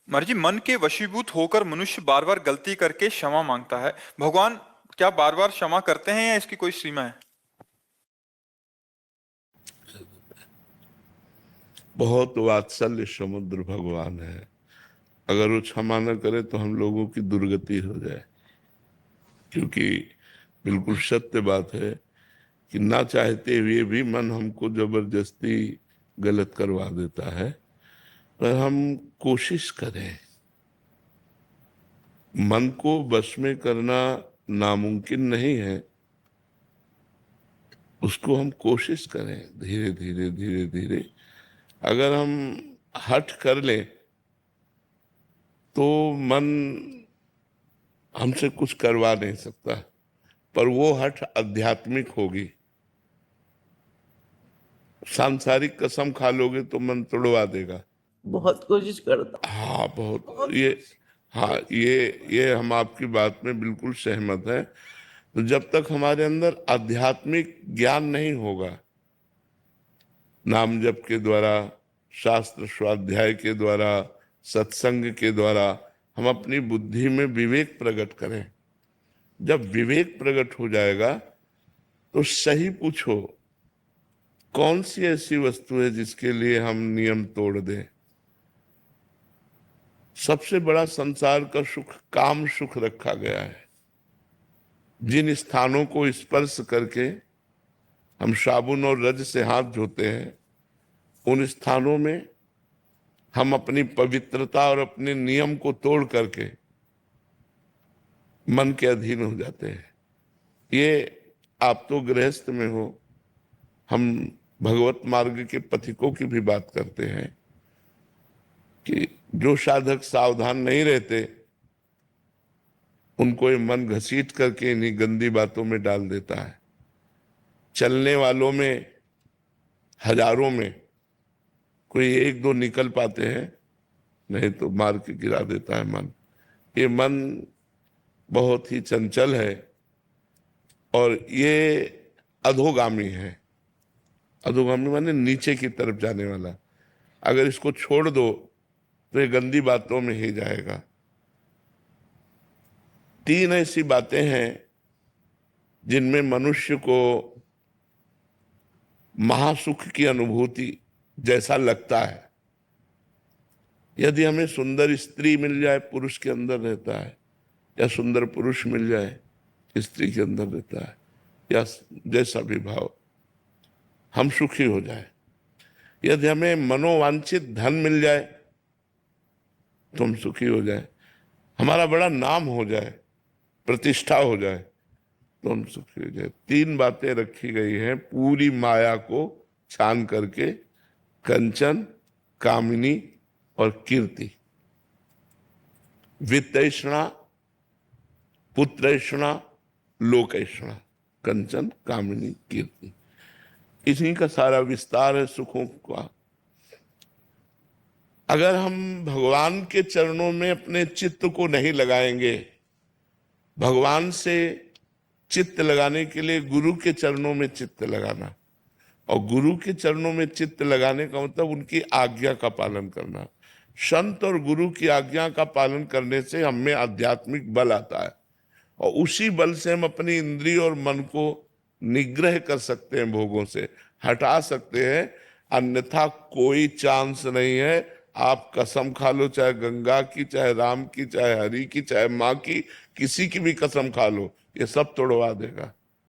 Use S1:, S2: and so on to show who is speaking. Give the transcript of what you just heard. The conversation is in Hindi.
S1: महाराज जी, मन के वशीभूत होकर मनुष्य बार बार गलती करके क्षमा मांगता है। भगवान क्या बार बार क्षमा करते हैं या इसकी कोई सीमा है?
S2: बहुत वात्सल्य समुद्र भगवान है। अगर वो क्षमा न करे तो हम लोगों की दुर्गति हो जाए, क्योंकि बिल्कुल सत्य बात है कि ना चाहते हुए भी मन हमको जबरदस्ती गलत करवा देता है। पर हम कोशिश करें, मन को वश में करना नामुमकिन नहीं है, उसको हम कोशिश करें धीरे धीरे धीरे धीरे। अगर हम हठ कर लें तो मन हमसे कुछ करवा नहीं सकता, पर वो हठ आध्यात्मिक होगी। सांसारिक कसम खा लोगे तो मन तोड़वा देगा।
S3: बहुत कोशिश करता
S2: हाँ बहुत ये हाँ ये हम आपकी बात में बिल्कुल सहमत हैं। तो जब तक हमारे अंदर आध्यात्मिक ज्ञान नहीं होगा, नाम जप के द्वारा, शास्त्र स्वाध्याय के द्वारा, सत्संग के द्वारा हम अपनी बुद्धि में विवेक प्रकट करें। जब विवेक प्रकट हो जाएगा तो सही पूछो, कौन सी ऐसी वस्तु है जिसके लिए हम नियम तोड़ दें? सबसे बड़ा संसार का सुख काम सुख रखा गया है। जिन स्थानों को स्पर्श करके हम साबुन और रज से हाथ धोते हैं, उन स्थानों में हम अपनी पवित्रता और अपने नियम को तोड़ करके मन के अधीन हो जाते हैं। ये आप तो गृहस्थ में हो, हम भगवत मार्ग के पथिकों की भी बात करते हैं कि जो साधक सावधान नहीं रहते उनको ये मन घसीट करके इन्हीं गंदी बातों में डाल देता है। चलने वालों में हजारों में कोई एक दो निकल पाते हैं, नहीं तो मार के गिरा देता है मन। ये मन बहुत ही चंचल है और ये अधोगामी है। अधोगामी माने नीचे की तरफ जाने वाला। अगर इसको छोड़ दो तो ये गंदी बातों में ही जाएगा। तीन ऐसी बातें हैं जिनमें मनुष्य को महासुख की अनुभूति जैसा लगता है। यदि हमें सुंदर स्त्री मिल जाए, पुरुष के अंदर रहता है, या सुंदर पुरुष मिल जाए, स्त्री के अंदर रहता है, या जैसा भी भाव, हम सुखी हो जाए। यदि हमें मनोवांछित धन मिल जाए तो हम सुखी हो जाए, हमारा बड़ा नाम हो जाए, प्रतिष्ठा हो जाए तो हम सुखी हो जाए। तीन बातें रखी गई हैं पूरी माया को छान करके, कंचन, कामिनी और कीर्ति। वित्तैषणा, पुत्रैषणा, लोकैषणा, कंचन, कामिनी, कीर्ति। इसी का सारा विस्तार है सुखों का। अगर हम भगवान के चरणों में अपने चित्त को नहीं लगाएंगे, भगवान से चित्त लगाने के लिए गुरु के चरणों में चित्त लगाना, और गुरु के चरणों में चित्त लगाने का मतलब उनकी आज्ञा का पालन करना। संत और गुरु की आज्ञा का पालन करने से हम में आध्यात्मिक बल आता है, और उसी बल से हम अपनी इंद्रिय और मन को निग्रह कर सकते हैं, भोगों से हटा सकते हैं। अन्यथा कोई चांस नहीं है। आप कसम खा लो, चाहे गंगा की, चाहे राम की, चाहे हरि की, चाहे माँ की, किसी की भी कसम खा लो, ये सब तोड़वा देगा।